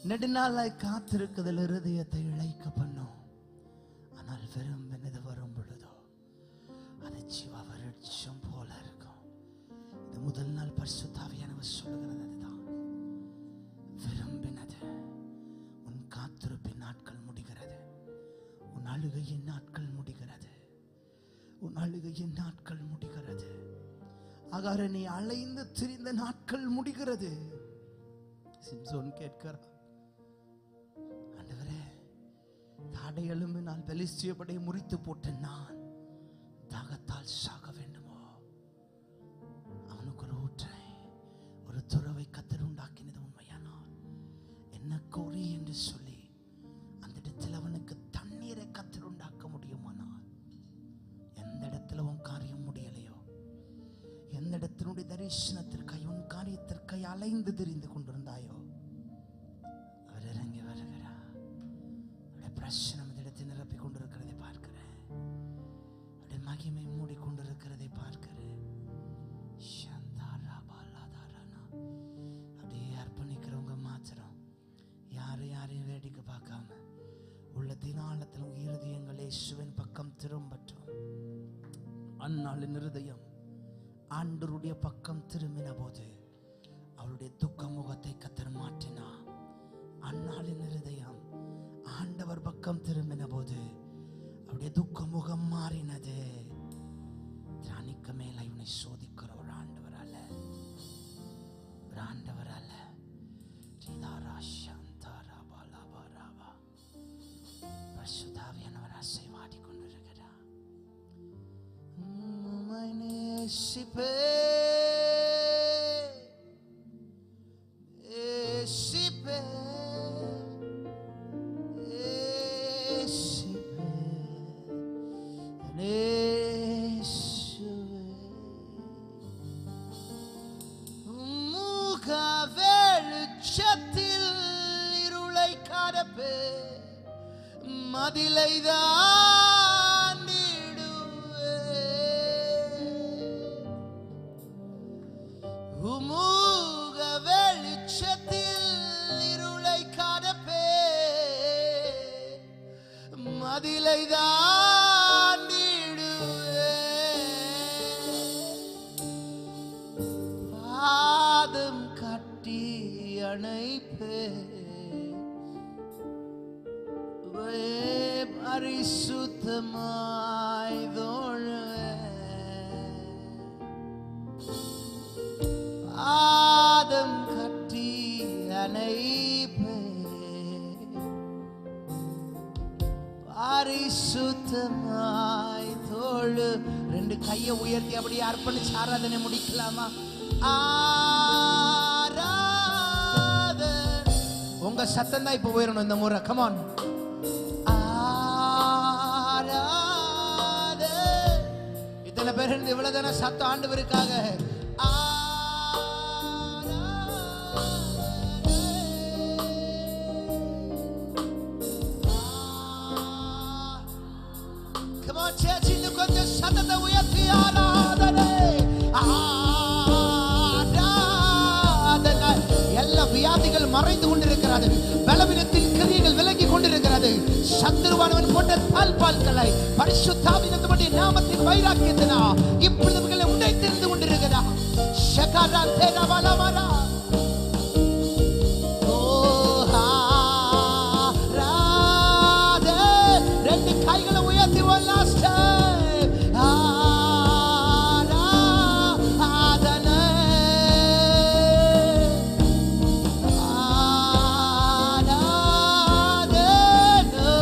நெடுநாளாய் காத்திருக்குதல் இருதயத்தை இழைக்க பண்ணும். ஆனால் விரும்பினது வரும் பொழுதோ அது ஜீவ விருட்சம் போல இருக்கும். இது முதல் நாள் பரிசுத்த ஆவியானவர் சொல்லுகிறது அதுதான். விரும்பினது உன் காத்திருப்பின் நாட்கள் முடிகிறது. உன் அழுகையின் நாட்கள் முடிகிறது. உன் அழுகையின் நாட்கள் முடிகிறது. ஆகார நீ அலைந்து திரிந்த நாட்கள் முடிகிறது. சிம்சோன் கேட்கிறார், ஆண்டவரே, தாடை எலும்பினால் பெலிஸ்திய படையை முறித்து போட்ட நான் தாகத்தால் சாக வேண்டுமோ? அவனுக்கு ஒரு ஊற்றை, ஒரு துறவை கத்தர் உண்டாக்கினது உண்மையானால் என்ன கோரி என்று சொல்லி அந்த இடத்தில் அவனுக்கு தண்ணீரை கத்தர் உண்டாக்க முடியுமானால், எந்த இடத்துல உன் காரியம் முடியலையோ, எந்த இடத்தினுடைய தரிசனத்திற்காய் உன் காரியத்திற்காய் அலைந்து திரிந்து கொண்டிருந்தாயோ, அவர் இறங்கி வருகிறார். அவருடைய பிரச்சனை அந்த இடத்தை நிரப்பிக் கொண்டிருக்கிறதை பார்க்கிறேன். அவருடைய மகிமை மூடிக்கொண்டிருக்கிறதை பார்க்கிறேன். அப்படியே அர்ப்பணிக்கிறவங்க மாத்திரம் யாரையும் வேடிக்கை பார்க்காம உள்ளத்தின் ஆழத்தில் உங்க இருதயங்கள் இயேசுவின் பக்கம் திரும்பட்டும். அந்நாளின் இருதயம் ஆண்டவருடைய பக்கம் திரும்பின போது அவருடைய துக்க முகத்தை கத்தர் மாற்றினா. அந்நாளின் இருதயம் ஆண்டவர் பக்கம் திரும்பின போது அவருடைய துக்க முகம் மாறினது. திராணிக்கு மேல இவனை சோதிக்கிற ஒரு ஆண்டவர் அல்ல, ஒரு ஆண்டவர் அல்ல. பரிசுத்தாவியானவர் அசைவாடி கொண்டிருக்கிறார். நேசிப்பே நேசிப்பே நேசிப்பே நேசுவே முக வெளிச்சத்தில் இருளை கடப்பே மதிலைதான் உமுக வெளிச்சத்தில் இருளை கடப்பே மதிலை தாண்டிடுவே. பாதம் கட்டி அணைப்பே பரிசுத்தமாய் தோழுவே. ஆதம் கட்டி அணைப்பே பரிசுத்தமாய் தோழு. ரெண்டு கையை உயர்த்தி அப்படியே அர்ப்பணிச்சு ஆராதனை முடிக்கலாமா? ஆராதனை உங்க சத்தம் தான் இப்ப உயரணும் இந்த முறை. கமான். ஆராதனை இத்தனை பேர் இருந்து இவ்வளவு தானே சத்தம் ஆண்டவருக்காக. கொஞ்சம் சத்தத்தை உயர்த்தி ஆராதனை ஆராதனை. எல்லா வியாதிகள் மறைந்து கொண்டிருக்கிறது. பலவீனத்தின் கிரியைகள் விலகி கொண்டிருக்கிறது. சத்துருவானவன் போட்ட பால்களை பரிசுத்தாவினுடைய நாமத்தின் வைராக்கியத்தினா இப்பொழுது உடைத்திருந்து கொண்டிருக்கிறதா. ஷகரா தேரவலமரா ரெண்டு கைகளை உயர்த்தி one last time. ஆராதனை ஆராதனை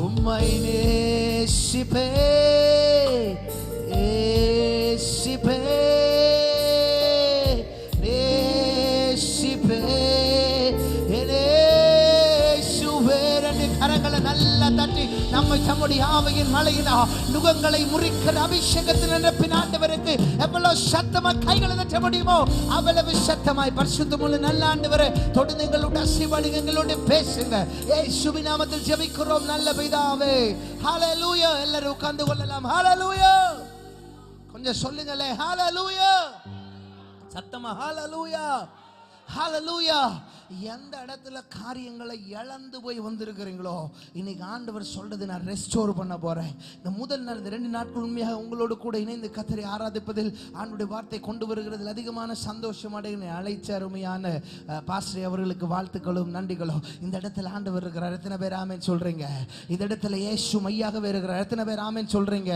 உம்மை நேசிப்பே நேசிப்பே நேசிப்பே கரங்களை நல்லா தட்டி நம்மை தம்முடைய ஆவியின் மழையினா நுகங்களை முறிக்கிற அபிஷேகத்தில் நிரப்பின ஆண்டவருக்கு எவ்வளவு சத்தமா கைகளை தட்ட முடியுமோ அவ்வளவு சத்தமாய் பரிசுத்தமுள்ள நல்ல ஆண்டவரே தொடர்ந்து எங்களோட அசைவாடுங்க, எங்களோட பேசுங்க. இயேசுவின் நாமத்தில் ஜெபிக்கிறோம் நல்ல பிதாவே. ஹல்லேலூயா. எல்லாரும் உட்கார்ந்து கொள்ளலாம். ஹல்லேலூயா. கொஞ்சம் சொல்லுங்களே ஹல்லேலூயா. சத்தமா ஹல்லேலூயா ஹல்லேலூயா. எந்த இடத்துல காரியங்களை இழந்து போய் வந்திருக்கிறீங்களோ, இன்னைக்கு ஆண்டவர் சொல்றது, நான் ரெஸ்டோர் பண்ண போறேன். இந்த முதல் நாள், இந்த 2 நாட்கள் உண்மையாக உங்களோடு கூட இணைந்து கர்த்தரை ஆராதிப்பதில், ஆண்டவருடைய வார்த்தை கொண்டு வருகிறதில் அதிகமான சந்தோஷம் அடைகிறேன். அழைச்ச அருமையான பாஸ்டர் அவர்களுக்கு வாழ்த்துக்களும் நன்றிகளும். இந்த இடத்துல ஆண்டவர் இருக்கிறார். எத்தனை பேர் ஆமென் சொல்றீங்க? இந்த இடத்துல இயேசு மையாகவே இருக்கிறார். எத்தனை பேர் ஆமென் சொல்றீங்க?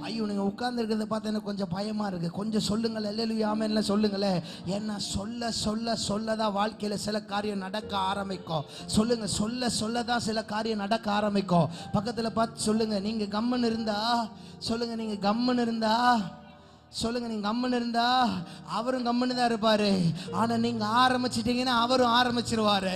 ஐயோ, நீங்க உட்கார்ந்து இருக்கிறத பார்த்து எனக்கு கொஞ்சம் பயமா இருக்கு. கொஞ்சம் சொல்லுங்கள், அல்லேலூயா ஆமென்ல சொல்லுங்களேன். ஏன்னா சொல்ல சொல்ல சொல்லதான் வாழ்க்கையில சில காரியம் நடக்க ஆரம்பிக்கும். சொல்லுங்க, சொல்ல சொல்லதான் சில காரியம் நடக்க ஆரம்பிக்கும். பக்கத்துல பார்த்து சொல்லுங்க, நீங்க கம்மன் இருந்தா சொல்லுங்க, நீங்க கம்மன் இருந்தா சொல்லுங்க, நீங்க கம்மன் இருந்தா அவரும் கம்மனு தான் இருப்பாரு. ஆனா நீங்க ஆரம்பிச்சிட்டீங்கன்னா அவரும் ஆரம்பிச்சிருவாரு.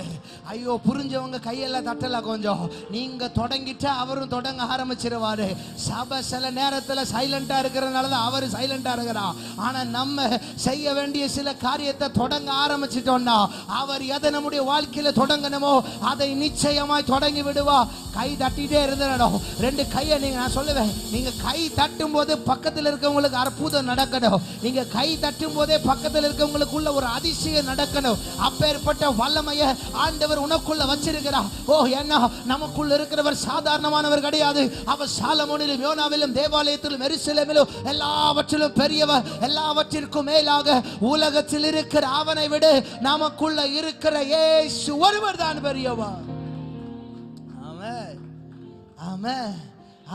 ஐயோ, புரிஞ்சவங்க கையெல்லாம் தட்டல. கொஞ்சம் நீங்க தொடங்கிட்டா அவரும் தொடங்க ஆரம்பிச்சிருவாரு. சபை சில நேரத்துல சைலண்டா இருக்கிறதுனால தான் அவரு சைலண்டா இருக்கிறான். ஆனா நம்ம செய்ய வேண்டிய சில காரியத்தை தொடங்க ஆரம்பிச்சிட்டோம்னா, அவர் எதை நம்முடைய வாழ்க்கையில தொடங்கணுமோ அதை நிச்சயமாய் தொடங்கி விடுவா. கை தட்டிட்டே இருந்தோம். 2 கையை நான் சொல்லுவேன், நீங்க கை தட்டும் போது பக்கத்தில் இருக்கவங்களுக்கு அற்புதம் நடக்கணும். நீங்க கை தட்டும் போதே பக்கத்தில் இருக்கவங்களுக்குள்ள ஒரு அதிசயம் நடக்கணும். அப்பேற்பட்ட வல்லமையை ஆண்டவர் உனக்குள்ள வச்சிருக்கிறார். ஓ, என்ன நமக்குள்ள இருக்கிறவர் சாதாரணமானவர் கிடையாது. அவர் சாலமோனிலும் யோனாவிலும் தேவாலயத்திலும் எருசலேமிலும் எல்லாவற்றிலும் பெரியவர். எல்லாவற்றிற்கும் மேலாக உலகத்தில் இருக்கிற அவனை விட நமக்குள்ள இருக்கிற இயேசு ஒருவர் தான் பெரியவர். ஆமென், ஆமென்,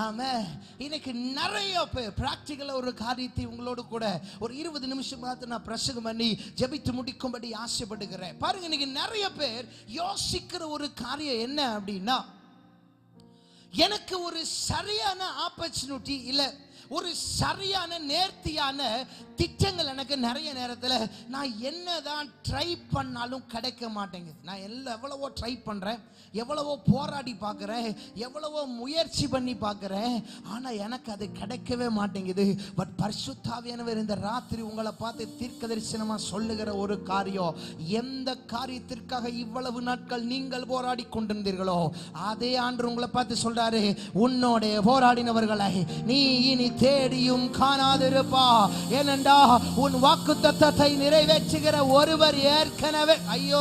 ஆமென். இன்னைக்கு நிறைய பேர் பிராக்டிகலா ஒரு காரியத்தை உங்களோடு கூட ஒரு 20 நிமிஷம் பார்த்து நான் பிரசங்கம் பண்ணி ஜெபித்து முடிக்கும்படி ஆசைப்படுகிறேன். பாருங்க, இன்னைக்கு நிறைய பேர் யோசிக்கிற ஒரு காரியம் என்ன அப்படின்னா, எனக்கு ஒரு சரியான ஆப்பர்ச்சுனிட்டி இல்ல, ஒரு சரியான நேர்த்தியான திட்டங்கள் எனக்கு நிறைய நேரத்தில் நான் என்னதான் ட்ரை பண்ணாலும் கிடைக்க மாட்டேங்குது. நான் எவ்வளவோ ட்ரை பண்றேன், எவ்வளவோ போராடி பார்க்குறேன், எவ்வளவோ முயற்சி பண்ணி பார்க்குறேன், ஆனால் எனக்கு அது கிடைக்கவே மாட்டேங்குது. பட் பரிசுத்தாவியானவர் இந்த ராத்திரி உங்களை பார்த்து தீர்க்க தரிசனமாக சொல்லுகிற ஒரு காரியம், எந்த காரியத்திற்காக இவ்வளவு நாட்கள் நீங்கள் போராடி கொண்டிருந்தீர்களோ அதே ஆண்டு உங்களை பார்த்து சொல்றாரு, உன்னோட போராடினவர்களை நீ இனி தேடியும் காணாதிருப்பா. ஏனென்றா உன் வாக்குத்தத்தத்தை நிறைவேற்றுகிற ஒருவர் ஏற்கனவே. ஐயோ,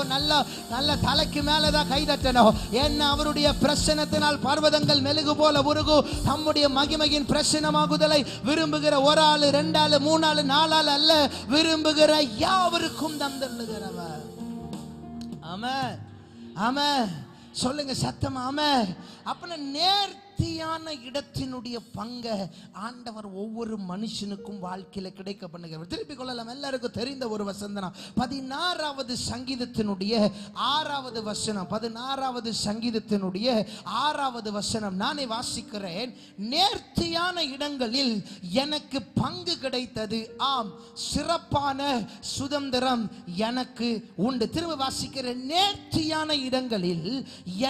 நல்ல தலைக்கு மேலதான் கை தட்டணும். என்ன அவருடைய பிரசனத்தினால் பர்வதங்கள் மெழுகு போல உருகும். தம்முடைய மகிமையின் பிரசனமாகுதலை விரும்புகிற ஒரு ஆளு, 2 ஆளு, 3 ஆளு, 4 ஆளு அல்ல, விரும்புகிற யாவருக்கும் தந்தள்ளுகிறவர். ஆமென், ஆமென் சொல்லுங்க சத்தமா ஆமென். அப்ப நேர்த்தியான இடத்தினுடைய பங்கை ஆண்டவர் ஒவ்வொரு மனுஷனுக்கும் வாழ்க்கையில கிடைக்க பண்ணுகிறார். திருப்பிக் கொள்ளலாம். எல்லாருக்கும் தெரிந்த ஒரு வசனம், 16வது சங்கீதத்தினுடைய 6வது வசனம். 16வது சங்கீதத்தினுடைய 6வது வசனம் நானே வாசிக்கிறேன். நேர்த்தியான இடங்களில் எனக்கு பங்கு கிடைத்தது, ஆம் சிறப்பான சுதந்திரம் எனக்கு உண்டு. திரும்ப வாசிக்கிறேன். நேர்த்தியான இடங்களில்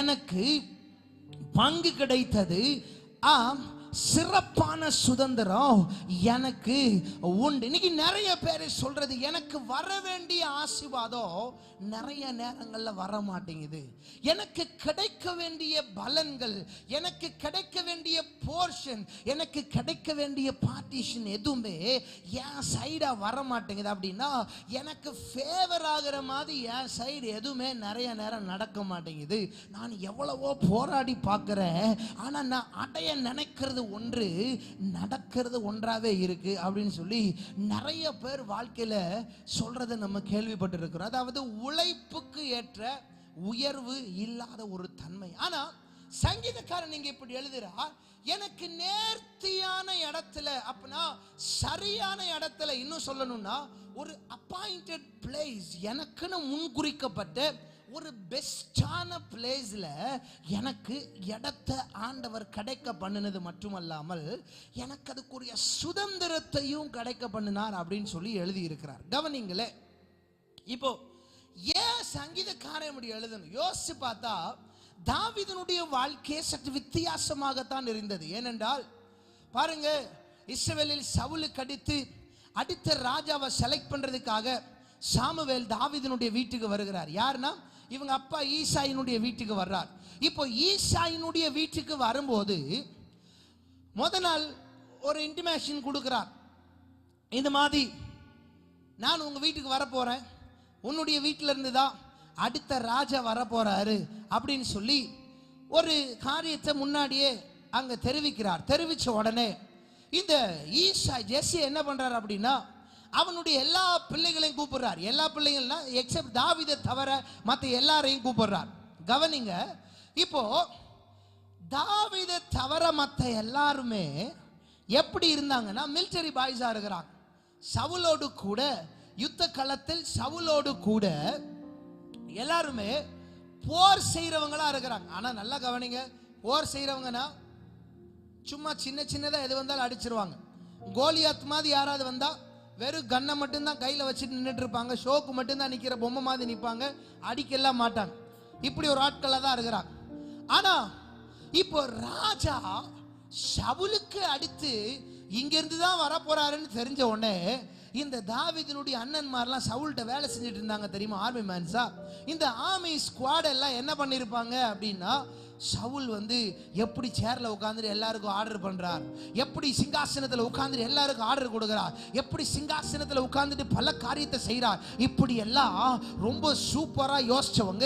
எனக்கு பங்கு கிடைத்தது, ஆம் சிறப்பான சுதந்திரம் எனக்கு உண்டு. இன்னைக்கு நிறைய பேர் சொல்றது, எனக்கு வர வேண்டிய ஆசீர்வாதம் நிறைய நேரங்கள்ல வர மாட்டேங்குது. எனக்கு கிடைக்க வேண்டிய பலன்கள், எனக்கு கிடைக்க வேண்டிய போர்ஷன், எனக்கு கிடைக்க வேண்டிய பார்ட்டிஷன் எதுவுமே என் சைடா வர மாட்டேங்குது. அப்படின்னா எனக்கு ஃபேவர் ஆகிற மாதிரி என் சைடு எதுவுமே நிறைய நேரம் நடக்க மாட்டேங்குது. நான் எவ்வளவோ போராடி பார்க்கிறேன், ஆனா நான் அடைய நினைக்கிறது ஒன்று, நடக்கிறது ஒன்றாவே இருக்கு அப்படின்னு சொல்லி நிறைய பேர் வாழ்க்கையில சொல்றதை நம்ம கேள்விப்பட்டிருக்கிறோம். அதாவது உழைப்புக்கு ஏற்ற உயர்வு இல்லாத ஒரு தன்மை. ஆனா சங்கீதக்காரன் நீங்க இப்படி எழுதுறார், எனக்கு நேர்த்தியான இடத்துல, அப்படின்னா சரியான இடத்துல, இன்னும் சொல்லணும்னா ஒரு அப்பாயிண்டட் பிளேஸ், எனக்குன்னு முன்குறிக்கப்பட்ட ஒரு பெஸ்டான பிளேஸ்ல எனக்கு இடத்தை ஆண்டவர் கிடைக்க பண்ணினது மட்டுமல்லாமல் எனக்கு அதுக்குரிய சுதந்திரத்தையும் கிடைக்க பண்ணினார் அப்படின்னு சொல்லி எழுதி இருக்கிறார். கவனிங்களே, இப்போ ஏன் சங்கீதக்காரன் இப்படி எழுதணும் யோசிச்சு பார்த்தா, தாவீதுனுடைய வாழ்க்கையை சற்று வித்தியாசமாகத்தான் இருந்தது. ஏனென்றால் பாருங்க, இஸ்ரவேலில் சவுலுக்கு அடுத்த ராஜாவை செலக்ட் பண்றதுக்காக சாமுவேல் தாவீதுனுடைய வீட்டுக்கு வருகிறார். யாருன்னா இவங்க அப்பா ஈசாயினுடைய வீட்டுக்கு வர்றார். இப்போ ஈசாயினுடைய வீட்டுக்கு வரும்போது முத நாள் ஒரு இன்டிமேஷன் கொடுக்கிறார், இந்த மாதிரி நான் உங்க வீட்டுக்கு வர போறேன், உன்னுடைய வீட்டில இருந்து தான் அடுத்த ராஜா வர போறாரு அப்படின்னு சொல்லி ஒரு காரியத்தை முன்னாடியே அங்க தெரிவிக்கிறார். தெரிவிச்ச உடனே இந்த ஜெஸ்ஸி என்ன பண்றாரு அப்படின்னா அவனுடைய எல்லா பிள்ளைகளையும் கூப்பிடுறார். எல்லா பிள்ளைகள்னா எக்ஸப்ட் தாவீதை தவிர மற்ற எல்லாரையும் கூப்பிடுறார். கவனிங்க, இப்போ தாவீதை தவிர மற்ற எல்லாருமே எப்படி இருந்தாங்கன்னா மிலிட்டரி பாய்ஸா இருக்கிறாங்க. சவுலோடு கூட யுத்த களத்தில் சவுலோடு கூட எல்லாருமே போர் செய்யறவங்களா இருக்கிறாங்க. ஆனா நல்லா கவனிங்க, போர் செய்யறவங்கன்னா சும்மா சின்ன சின்னதா எது வந்தாலும் அடிச்சிருவாங்க. கோலியாத் மாதிரி யாராவது வந்தா வெறும் கண்ணை மட்டும்தான் கையில வச்சுட்டு நின்றுட்டு இருப்பாங்க. ஷோக்கு மட்டும்தான் நிக்கிற பொம்மை மாதிரி நிற்பாங்க, அடிக்கலாம் மாட்டாங்க. இப்படி ஒரு ஆட்களா தான் இருக்கிறாங்க. ஆனா இப்போ ராஜா சவுலுக்கு அடுத்து இங்கிருந்து தான் வர போறாருன்னு தெரிஞ்ச உடனே இந்த தாவீதினுடைய அண்ணன்மாரெல்லாம் சவுல்கிட்ட வேலை செஞ்சுட்டு இருந்தாங்க தெரியுமா, ஆர்மி மேன்ஸா. இந்த ஆர்மி ஸ்குவாட் எல்லாம் என்ன பண்ணிருப்பாங்க அப்படின்னா, சவுல் வந்து எப்படி சேர்ல உட்கார்ந்து எல்லாருக்கும் ஆர்டர் பண்றார், எப்படி சிங்காசனத்தில் உட்கார்ந்து எல்லாருக்கும் ஆர்டர் கொடுக்கிறார், எப்படி சிங்காசனத்தில் உட்கார்ந்துட்டு பல காரியத்தை செய்யறார், இப்படி எல்லாம் ரொம்ப சூப்பரா யோசிச்சவங்க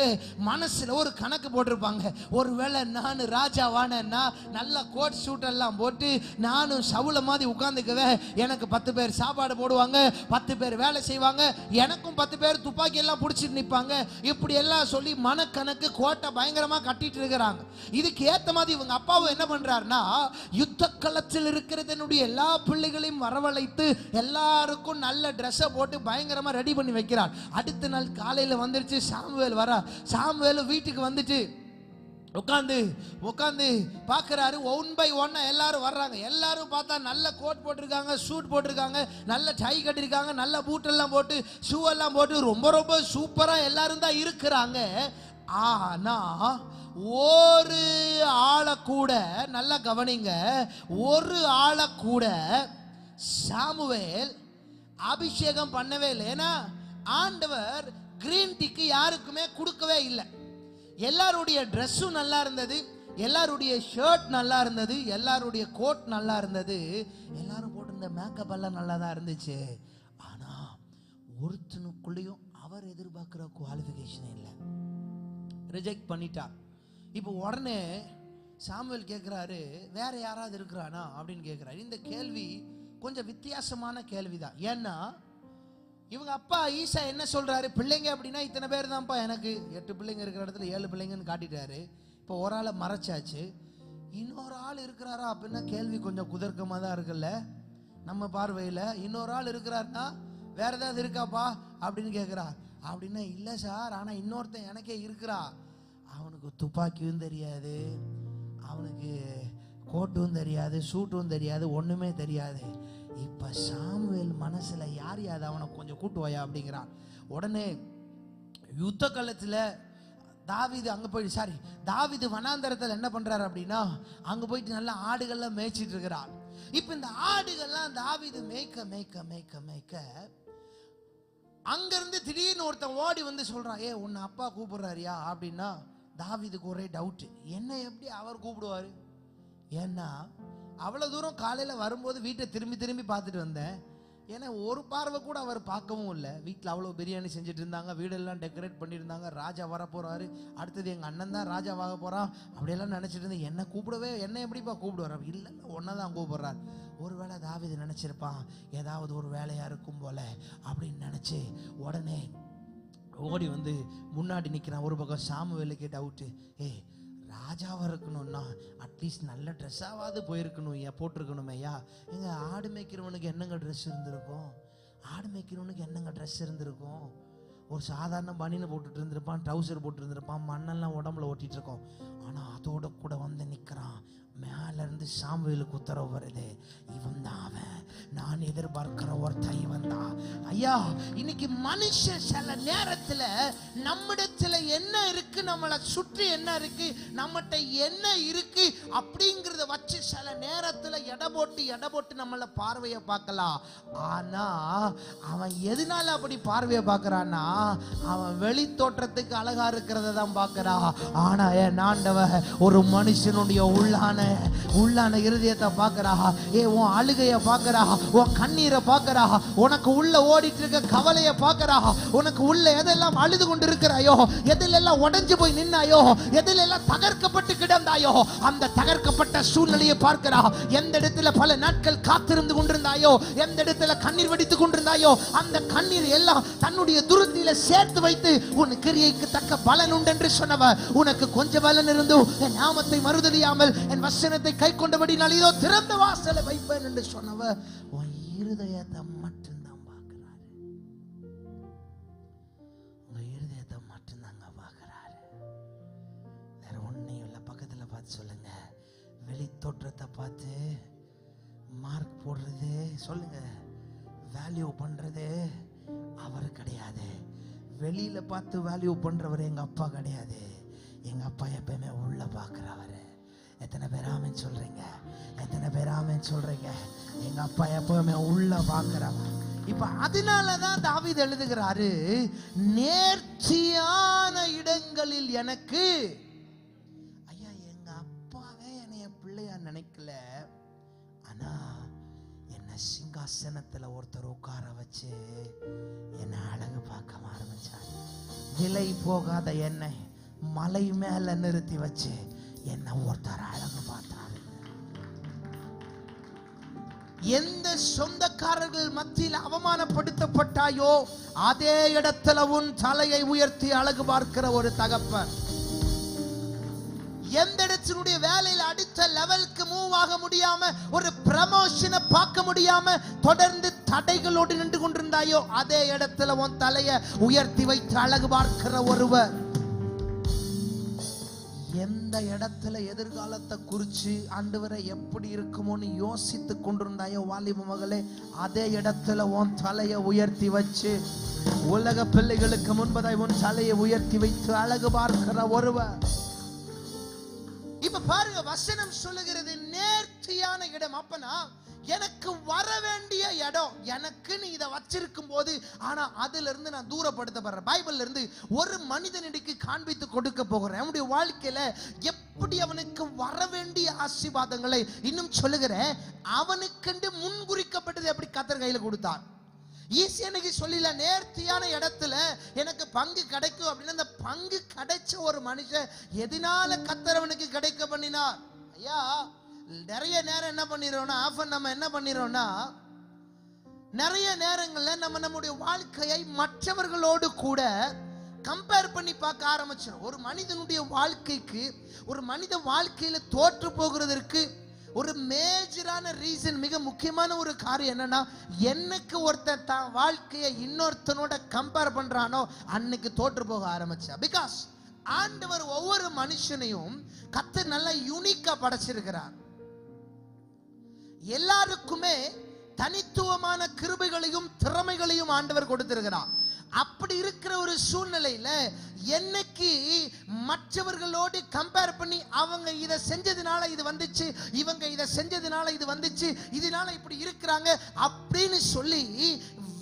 மனசுல ஒரு கணக்கு போட்டிருப்பாங்க. ஒருவேளை நான் ராஜாவானா நல்ல கோட் சூட் எல்லாம் போட்டு நானும் சவுல மாதிரி உட்கார்ந்துக்குவேன். எனக்கு 10 பேர் சாப்பாடு போடுவாங்க, 10 பேர் வேலை செய்வாங்க, எனக்கும் 10 பேர் துப்பாக்கி எல்லாம் பிடிச்சிட்டு நிற்பாங்க. இப்படி எல்லாம் சொல்லி மனக்கணக்கு கோட்டை பயங்கரமா கட்டிட்டு இருக்கிறாங்க. இதுக்கு ஏத்த மாதிரி இவங்க அப்பாவும் என்ன பண்றாருன்னா, யுத்த களத்தில் இருக்கிறதனுடைய எல்லா பிள்ளைகளையும் வரவழைத்து எல்லாருக்கும் நல்ல ட்ரெஸ்ஸை போட்டு பயங்கரமா ரெடி பண்ணி வைக்கிறார். அடுத்த நாள் காலையில வந்துருச்சு, சாமுவேல் வர. சாமுவேல் வீட்டுக்கு வந்துட்டு உட்காந்து பார்க்குறாரு. 1 by 1 எல்லாரும் வர்றாங்க. எல்லாரும் பார்த்தா நல்ல கோட் போட்டிருக்காங்க, சூட் போட்டிருக்காங்க, நல்ல டை கட்டிருக்காங்க, நல்ல பூட்டெல்லாம் போட்டு ஷூ எல்லாம் போட்டு ரொம்ப ரொம்ப சூப்பராக எல்லாரும் தான் இருக்கிறாங்க. ஆனா ஒரு ஆளை கூட, நல்லா கவனிங்க, ஒரு ஆளை கூட சாமுவேல் அபிஷேகம் பண்ணவே இல்லை. ஏன்னா ஆண்டவர் கிரீன் டீக்கு யாருக்குமே கொடுக்கவே இல்லை. எல்லாருடைய ட்ரெஸ்ஸும் நல்லா இருந்தது, எல்லாருடைய ஷர்ட் நல்லா இருந்தது, எல்லாருடைய கோட் நல்லா இருந்தது, எல்லாரும் போட்டிருந்த மேக்கப் எல்லாம் நல்லா தான் இருந்துச்சு. ஆனா ஒருத்தனுக்குள்ளேயும் அவர் எதிர்பார்க்கிற குவாலிஃபிகேஷன் இல்லை, ரிஜெக்ட் பண்ணிட்டார். இப்போ உடனே சாமுவேல் கேட்குறாரு, வேற யாராவது இருக்கிறானா அப்படின்னு கேட்குறாரு. இந்த கேள்வி கொஞ்சம் வித்தியாசமான கேள்விதான். ஏன்னா இவங்க அப்பா ஈசா என்ன சொல்றாரு, பிள்ளைங்க அப்படின்னா இத்தனை பேர் தான்ப்பா, எனக்கு 8 பிள்ளைங்க இருக்கிற இடத்துல 7 பிள்ளைங்கன்னு காட்டிட்டாரு. இப்போ ஒரு ஆளை மறைச்சாச்சு, இன்னொரு ஆள் இருக்கிறாரா அப்படின்னா கேள்வி கொஞ்சம் குதர்க்கமாக தான் இருக்குல்ல நம்ம பார்வையில். இன்னொரு ஆள் இருக்கிறாருன்னா வேற ஏதாவது இருக்காப்பா அப்படின்னு கேட்குறா. அப்படின்னா இல்லை சார், ஆனால் இன்னொருத்தன் எனக்கே இருக்கிறா, அவனுக்கு துப்பாக்கியும் தெரியாது, அவனுக்கு கோட்டும் தெரியாது, சூட்டும் தெரியாது, ஒன்றுமே தெரியாது. இப்போ சாமுவேல் மனசில் யார் யார் அவனை கொஞ்சம் கூட்டுவாயா அப்படிங்கிறான். உடனே யுத்த காலத்தில் தாவீது அங்கே போயிட்டு தாவீது வனாந்தரத்தில் என்ன பண்ணுறாரு அப்படின்னா, அங்கே போயிட்டு நல்லா ஆடுகள்லாம் மேய்ச்சிட்டு இருக்கிறார். இப்போ இந்த ஆடுகள்லாம் தாவீது மேய்க்க மேய்க்க மேய்க்க மேய்க்க அங்கேருந்து திடீர்னு ஒருத்தன் ஓடி வந்து சொல்கிறான், ஏ உன்னை அப்பா கூப்பிடுறாரியா அப்படின்னா தாவீதுக்கு ஒரே டவுட்டு, என்ன எப்படி அவர் கூப்பிடுவார்? ஏன்னா அவ்வளோ தூரம் காலையில் வரும்போது வீட்டை திரும்பி திரும்பி பார்த்துட்டு வந்தேன். ஏன்னா ஒரு பார்வை கூட அவர் பார்க்கவும் இல்லை. வீட்டில் அவ்வளோ பிரியாணி செஞ்சுட்டு இருந்தாங்க, வீடெல்லாம் டெக்கரேட் பண்ணியிருந்தாங்க, ராஜா வர போகிறாரு, அடுத்தது எங்கள் அண்ணன் தான் ராஜாவாக போகிறான், அப்படியெல்லாம் நினச்சிட்டு இருந்தேன். என்னை கூப்பிடவே, என்ன எப்படிப்பா கூப்பிடுவார்? இல்லை ஒன்றை தான் கூப்பிட்றார். ஒருவேளை தாவீது நினச்சிருப்பான் ஏதாவது ஒரு வேலையாக இருக்கும் போல அப்படின்னு நினச்சி உடனே ஓடி வந்து முன்னாடி நிற்கிறான். ஒரு பக்கம் சாமுவேலுக்கு டவுட்டு, ராஜாவாக இருக்கணும்னா அட்லீஸ்ட் நல்ல ட்ரெஸ்ஸாவது போயிருக்கணும், போட்டிருக்கணுமே. ஐயா எங்க ஆடு மேய்க்கிறவனுக்கு என்னங்க ட்ரெஸ் இருந்திருக்கும்? ஆடு மேய்க்கிறவனுக்கு என்னங்க ட்ரெஸ் இருந்திருக்கும்? ஒரு சாதாரண பனியனை போட்டுட்டு இருந்திருப்பான், ட்ரௌசர் போட்டு இருந்திருப்பான், மண்ணெல்லாம் உடம்புல ஓட்டிட்டு இருக்கோம். ஆனால் அதோட கூட வந்து நிற்கிறான். மேலேருந்து சாமுவேலுக்கு உத்தரவு வருது, இவன் தான் அவன், நான் எதிர்பார்க்கிற ஒருத்தன் இவன் தான். ஐயா இன்னைக்கு மனுஷன் சில நேரத்தில் நம்மிடத்தில் என்ன இருக்கு, நம்மளை சுற்றி என்ன இருக்கு, நம்மகிட்ட என்ன இருக்கு அப்படிங்கிறத வச்சு சில நேரத்தில் எடை போட்டு நம்மளை பார்வையை பார்க்கலாம். ஆனா அவன் எதனால அப்படி பார்வையை பார்க்கறான்னா, அவன் வெளி தோற்றத்துக்கு அழகா இருக்கிறத தான் பார்க்கறான். ஆனா என் ஆண்டவன் ஒரு மனுஷனுடைய உள்ளான உள்ளான இருதயத்தை பார்க்கறா. உன் அழுகைய பார்க்கறா, உன் கண்ணீரை பார்க்கறா, உனக்கு உள்ள ஓடிட்டு இருக்க கவலைய பார்க்கறா, உனக்கு உள்ள எதெல்லாம் அழுது கொண்டு இருக்கிறாயோ, எதிலெல்லாம் உடைஞ்சு போய் நின்னாயோ, எதிலெல்லாம் தகர்க்கப்பட்டு கிடந்தாயோ, அந்த தகர்க்கப்பட்ட சூழ்நிலையை பார்க்கறா. எந்த இடத்துல பல நாட்கள் காத்திருந்து கொண்டிருந்தாயோ, எந்த இடத்துல கண்ணீர் வடித்துக் கொண்டிருந்தாயோ, அந்த கண்ணீர் எல்லாம் தன்னுடைய துருத்தியில சேர்த்து வைத்து உன் கிரியைக்கு தக்க பலன் உண்டு என்று சொன்னவ, உனக்கு கொஞ்சம் பலன் இருந்தும் என் நாமத்தை மறுதலியாமல் என் வசனத்தை கை கொண்டபடினால் இதோ திறந்த வாசலை வைப்பேன் என்று சொன்னவ, உன் இருதயத்தை மட்டும்தான் பார்க்கிறாரு. உங்க இருதயத்தை மட்டும்தாங்க பார்க்கிறாரு. வேற ஒன்னையும் இல்லை. பக்கத்துல பார்த்து சொல்லுங்க, வெளி தோற்றத்தை பார்த்து மார்க் போடுறது, சொல்லுங்க, வேல்யூ பண்றது அவர் கிடையாது. வெளியில பார்த்து வேல்யூ பண்றவர் எங்க அப்பா கிடையாது. எங்க அப்பா எப்பயுமே உள்ள பார்க்கிறவர். எத்தனை பேர் ஆமென் சொல்றீங்க? எத்தனை பேர் ஆமென் சொல்றீங்க? எங்க அப்பா எப்பவுமே உள்ள பார்க்கிறவர். இப்ப அதனாலதான் தாவீது எழுதுகிறாரு, நேர்ச்சியான இடங்களில் எனக்கு, ஐயா எங்க அப்பாவே என்னைய பிள்ளையா நினைக்கல, ஆனா என்ன சிங்காசனத்துல ஒருத்தர் உட்கார வச்சு என்ன அழகு பார்க்க ஆரம்பிச்சார். விலை போகாத என்னை மலை மேல நிறுத்தி வச்சு என்ன ஒருத்தர் அழகு பார்த்தாரு. எந்த சொந்தக்காரர்கள் மத்தியில் அவமானப்படுத்தப்பட்டாயோ அதே இடத்துல உன் தலையை உயர்த்தி அழகு பார்க்கிற ஒரு தகப்பன். எந்த இடத்தினுடைய வேலையில் அடுத்த லெவலுக்கு மூவ் ஆக முடியாம, ஒரு ப்ரமோஷனை பார்க்க முடியாம தொடர்ந்து தடைகளோடு நின்று கொண்டிருந்தாயோ அதே இடத்துல உன் தலையை உயர்த்தி வைத்து அழகு பார்க்கிற ஒருவர். எந்த இடத்துல எதிர்காலத்தை குறிச்சு ஆண்டவரை எப்படி இருக்குமோன்னு யோசித்து கொண்டிருந்தாயோ வாலிப மகளே, அதே இடத்துல உன் தலையை உயர்த்தி வச்சு உலக பிள்ளைகளுக்கு முன்பதாய் உன் தலையை உயர்த்தி வைத்து அழகு பார்க்கிற ஒருவர். இப்ப பாருங்க, வசனம் சொல்லுகிறது நேர்த்தியான இடம். அப்பனா எனக்கு வர வேண்டிய இடம் எனக்கு நீ இதை வச்சிருக்கும் போது, ஆனா அதுல இருந்து நான் தூரப்படுத்தப்படுறேன். பைபிள்ல இருந்து ஒரு மனிதனுக்கு காண்பித்து கொடுக்க போகிறேன். அவனுடைய வாழ்க்கையில எப்படி அவனுக்கு வர வேண்டிய ஆசீர்வாதங்களை இன்னும் சொல்லுகிறேன். அவனுக்கு முன்குறிக்கப்பட்டது எப்படி கர்த்தர் கையில கொடுத்தார். ஈஸியானுக்கு சொல்லல, நேர்த்தியான இடத்துல எனக்கு பங்கு கிடைக்கும் அப்படின்னு அந்த பங்கு கிடைச்ச ஒரு மனுஷன் எதனால கர்த்தரவனுக்கு கிடைக்க பண்ணினார். ஐயா நிறைய நேரம் என்ன பண்ணிரோம்னா, ஆஃபன் நம்ம என்ன பண்ணிரோம்னா, நிறைய நேரங்கள்ல நம்ம நம்முடைய வாழ்க்கையை மற்றவர்களோடு கூட கம்பேர் பண்ணி பார்க்க ஆரம்பிச்சோம். ஒரு மனிதனுடைய வாழ்க்கைக்கு, ஒரு மனித வாழ்க்கையில தோற்று போகிறதற்கு ஒரு மேஜரான ரீசன், மிக முக்கியமான ஒரு காரியம் என்னன்னா, என்னைக்கு ஒருத்தன் தான் வாழ்க்கையை இன்னொருத்தனோட கம்பேர் பண்றானோ அன்னைக்கு தோற்று போக ஆரம்பிச்சா. பிகாஸ் ஆண்டவர் ஒவ்வொரு மனுஷனையும் கர்த்தர் நல்லா யூனிக்கா படைச்சிருக்கிறார். எல்லாருக்குமே தனித்துவமான கிருபைகளையும் திறமைகளையும் ஆண்டவர் கொடுத்திருக்கிறார். அப்படி இருக்கிற ஒரு சூழ்நிலையில என்னைக்கு மற்றவர்களோடு கம்பேர் பண்ணி அவங்க இதை செஞ்சதுனால இது வந்துச்சு, இவங்க இதை செஞ்சதுனால இது வந்துச்சு, இதனால இப்படி இருக்கிறாங்க அப்படின்னு சொல்லி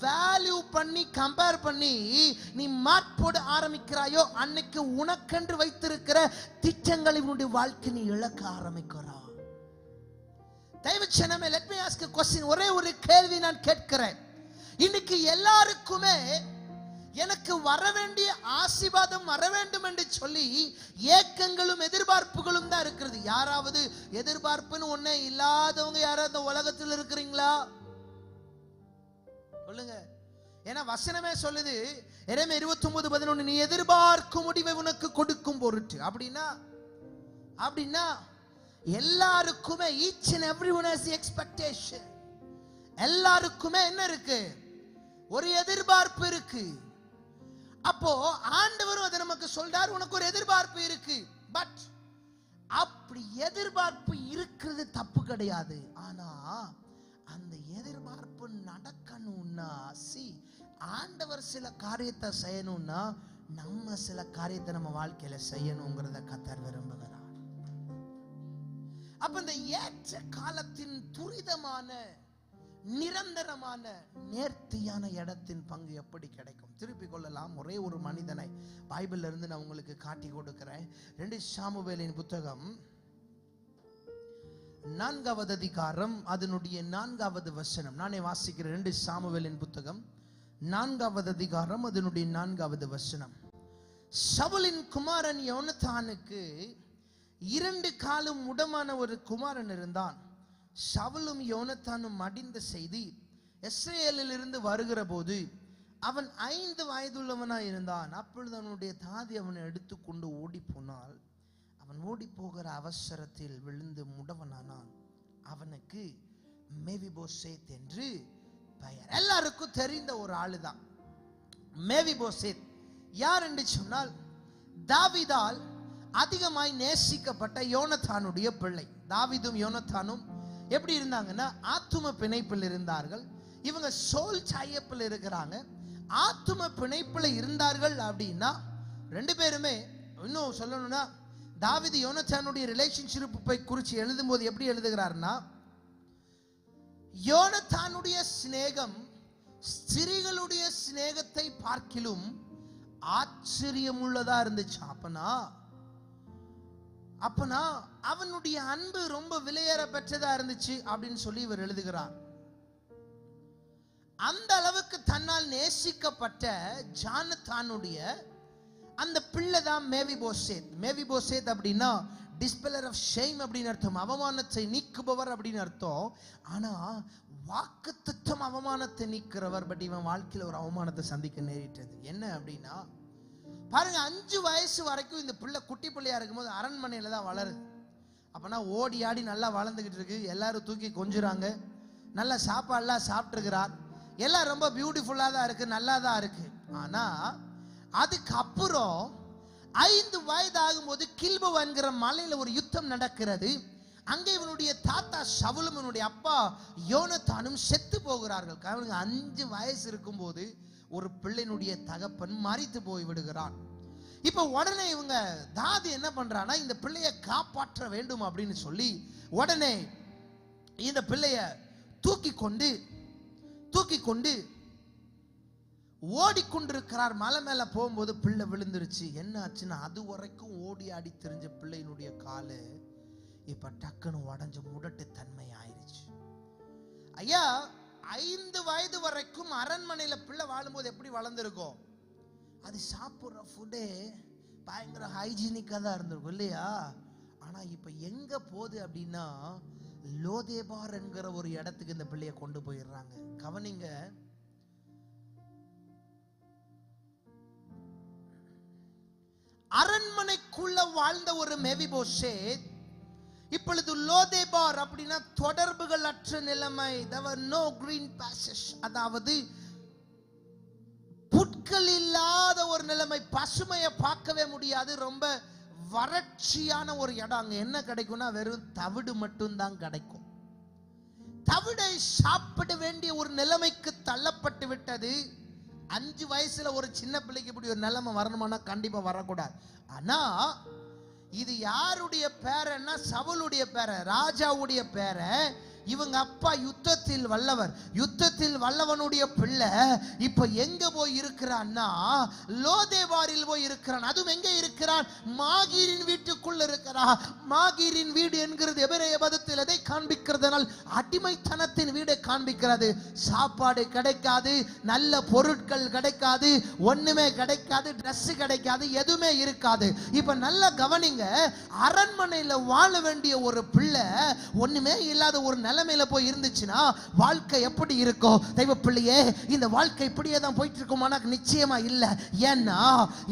வேல்யூ பண்ணி கம்பேர் பண்ணி நீ மார்க் போட ஆரம்பிக்கிறாயோ அன்னைக்கு உனக்கென்று வைத்திருக்கிற திட்டங்களை உன்னுடைய வாழ்க்கை நீ இழக்க ஆரம்பிக்கிறா. தயவுச்சனமே let me ask a question. ஒரே ஒரு கேள்வி நான் கேட்கிறேன். இன்னைக்கு எல்லாருக்குமே எனக்கு வர வேண்டிய ஆசீர்வாதம் வர வேண்டும் என்று சொல்லி ஏக்கங்களும் எதிர்பார்ப்புகளும் தான் இருக்கிறது. யாராவது எதிர்பார்ப்புன்னு ஒண்ணே இல்லாதவங்க யாராவது இந்த உலகத்தில் இருக்கிறீங்களா? சொல்லுங்க. ஏன்னா வசனமே சொல்லுது, எரேமியா 29:11, நீ எதிர்பார்க்கும் முடிவை உனக்கு கொடுக்கும் பொருட்டு. அப்படின்னா எல்லாருக்குமே each and everyone has the expectation. எல்லாருக்குமே என்ன இருக்கு? ஒரு எதிர்பார்ப்பு இருக்கு. அப்போ ஆண்டவரும் அதை நமக்கு சொல்றார், உனக்கு ஒரு எதிர்பார்ப்பு இருக்கு. பட் அப்படி எதிர்பார்ப்பு இருக்கிறது தப்பு கிடையாது. ஆனா அந்த எதிர்பார்ப்பு நடக்கணும்னா, ஆண்டவர் சில காரியத்தை செய்யணும்னா நம்ம சில காரியத்தை நம்ம வாழ்க்கையில செய்யணுங்கிறத கர்த்தர் விரும்புகிறார். அப்ப இந்த ஏற்ற காலத்தின் துரிதமான நிரந்தரமான நேர்த்தியான இடத்தின் பங்கு எப்படி கிடைக்கும்? திருப்பிக் கொள்ளலாம். ஒரே ஒரு மனிதனை பைபிள்ல இருந்து நான் உங்களுக்கு காட்டி கொடுக்கிறேன். 2 சாமுவேலின் புத்தகம் 4வது அதிகாரம் அதனுடைய 4வது வசனம். நானே வாசிக்கிறேன். 2 சாமுவேலின் புத்தகம் 4வது அதிகாரம் அதனுடைய 4வது வசனம். சவுலின் குமாரன் யோனத்தானுக்கு 2 காலும் முடமான ஒரு குமாரன் இருந்தான். சவுலும் யோனத்தானும் மடிந்த செய்தி இஸ்ரவேலிலிருந்து வருகிற போது அவன் 5 வயதுள்ளவனாய் இருந்தான். அப்பொழுது அவனுடைய தாதி அவனை எடுத்துக்கொண்டு ஓடி போனாள். அவன் ஓடி போகிற அவசரத்தில் விழுந்து முடவனானான். அவனுக்கு மேவிபோசேத் என்று பெயர். எல்லாருக்கும் தெரிந்த ஒரு ஆளுதான் மேவிபோசேத். யார் என்று சொன்னால் தாவீதால் அதிகமாய் நேசிக்கப்பட்ட யோனத்தானுடைய பிள்ளை. தாவீதும் யோனத்தானும் எப்படி இருந்தாங்கன்னா ஆத்தும பிணைப்பில் இருந்தார்கள். இவங்க சோல் சாயப்பில் இருக்கிறாங்க. ஆத்தும பிணைப்பில் இருந்தார்கள் அப்படின்னா 2 பேருமே, இன்னும் சொல்லணும்னா தாவீது யோனத்தானுடைய ரிலேஷன்ஷிப்பை குறித்து எழுதும் போது எப்படி எழுதுகிறார்னா, யோனத்தானுடைய சிநேகம் ஸ்திரீகளுடைய சிநேகத்தை பார்க்கிலும் ஆச்சரியம் உள்ளதா இருந்துச்சு. அப்பனா அவனுடைய அன்பு ரொம்ப விலையேற பெற்றதா இருந்துச்சு அப்படின்னு சொல்லி இவர் எழுதுகிறார். அந்த அளவுக்கு தன்னால் நேசிக்கப்பட்ட ஜானத்தானுடைய அந்த பிள்ளை தான் மேவிபோசேத். மேவிபோசேத் அப்படின்னா டிஸ்பெலர் ஆஃப் ஷேம் அப்படின்னு அர்த்தம், அவமானத்தை நீக்குபவர் அப்படின்னு அர்த்தம். ஆனா வாக்குத்தத்தம் அவமானத்தை நீக்கிறவர். பட் இவன் வாழ்க்கையில் ஒரு அவமானத்தை சந்திக்க நேரிட்டது. என்ன அப்படின்னா பாருங்க, 5 வயசு வரைக்கும் இந்த பிள்ளை குட்டி பிள்ளையா இருக்கும்போது அரண்மனையில தான் வளருது. அப்பனா ஓடி ஆடி நல்லா வளர்ந்துகிட்டு இருக்கு. எல்லாரும் தூக்கி கொஞ்சுறாங்க. நல்ல சாப்பாடுலாம் சாப்பிட்டுருக்கிறார். எல்லாம் ரொம்ப பியூட்டிஃபுல்லா தான் இருக்கு, நல்லா தான் இருக்கு. ஆனா அதுக்கப்புறம் 5 வயது ஆகும்போது கில்போவா என்கிற மலையில ஒரு யுத்தம் நடக்கிறது. அங்கே இவனுடைய தாத்தா சவுலும் இவனுடைய அப்பா யோனத்தானும் செத்து போகிறார்கள். 5 வயசு இருக்கும்போது ஒரு பிள்ளையினுடைய தகப்பன் மரித்து போய் விடுகிறான். இப்ப உடனே இவங்க தாதி என்ன பண்றானா, இந்த பிள்ளைய காப்பாற்ற வேண்டும் அப்படின்னு சொல்லி உடனே இந்த பிள்ளைய தூக்கி கொண்டு ஓடிக்கொண்டிருக்கிறார். மலை மேல போகும்போது பிள்ளை விழுந்துருச்சு. என்ன ஆச்சுன்னா, அது வரைக்கும் ஓடி ஆடி தெரிஞ்ச பிள்ளையினுடைய காலு இப்ப டக்குன்னு உடஞ்ச முடட்டு தன்மை ஆயிருச்சு. ஐயா, 5 வயது வரைக்கும் அரண்மனையில பிள்ளை வாழும்போது எப்படி வளர்ந்துருக்கும்? அது சாப்பிட்ற ஃபுட்டே பயங்கர ஹைஜீனிக்கா தான் இருந்திருக்கும் இல்லையா? ஆனா இப்ப எங்க போகுது அப்படின்னா, லோதேபார் என்கிற ஒரு இடத்துக்கு இந்த பிள்ளைய கொண்டு போயிடுறாங்க. கவனிங்க, அரண்மனைக்குள்ள வாழ்ந்த ஒரு மேவிபோசேத் இப்பொழுது லோதேபார் அப்படின்னா தொடர்புகள் அற்ற நிலைமை. there were no green patches, அதாவது புட்கள் இல்லாத ஒரு நிலைமை. பசுமையை பார்க்கவே முடியாது. ரொம்ப வறட்சியான ஒரு இடம். அங்க என்ன கிடைக்கும்னா வெறும் தவிடு மட்டும்தான் கிடைக்கும். தவிடை சாப்பிட வேண்டிய ஒரு நிலைமைக்கு தள்ளப்பட்டு விட்டது. 5 வயசுல ஒரு சின்ன பிள்ளைக்கு இப்படி ஒரு நிலைமை வரணுமானா கண்டிப்பா வரக்கூடாது. ஆனா இது யாருடைய பேரன்னா, சவுலுடைய பேர, ராஜாவுடைய பேர. இவங்க அப்பா யுத்தத்தில் வல்லவர். யுத்தத்தில் வல்லவனுடைய பிள்ளை இப்ப எங்க போய் இருக்கிறான்னா, லோதேபாரில் போய் இருக்கிறான். அதுவும் எங்க இருக்கிறான்? மாகீரின் வீட்டுக்குள்ள இருக்கிறான். மாகீரின் வீடு என்கிறது எபிரேய பதத்தில் எதை காண்பிக்கிறதுனால் அடிமைத்தனத்தின் வீடை காண்பிக்கிறது. சாப்பாடு கிடைக்காது, நல்ல பொருட்கள் கிடைக்காது, ஒண்ணுமே கிடைக்காது, ட்ரெஸ் கிடைக்காது, எதுவுமே இருக்காது. இப்ப நல்ல கவனிங்க, அரண்மனையில வாழ வேண்டிய ஒரு பிள்ளை ஒண்ணுமே இல்லாத ஒரு நிலைமையில போய் இருந்துச்சுன்னா வாழ்க்கை எப்படி இருக்கும்? தெய்வ பிள்ளையே, இந்த வாழ்க்கை இப்படியே தான் போயிட்டு இருக்குமானா நிச்சயமா இல்ல. ஏன்னா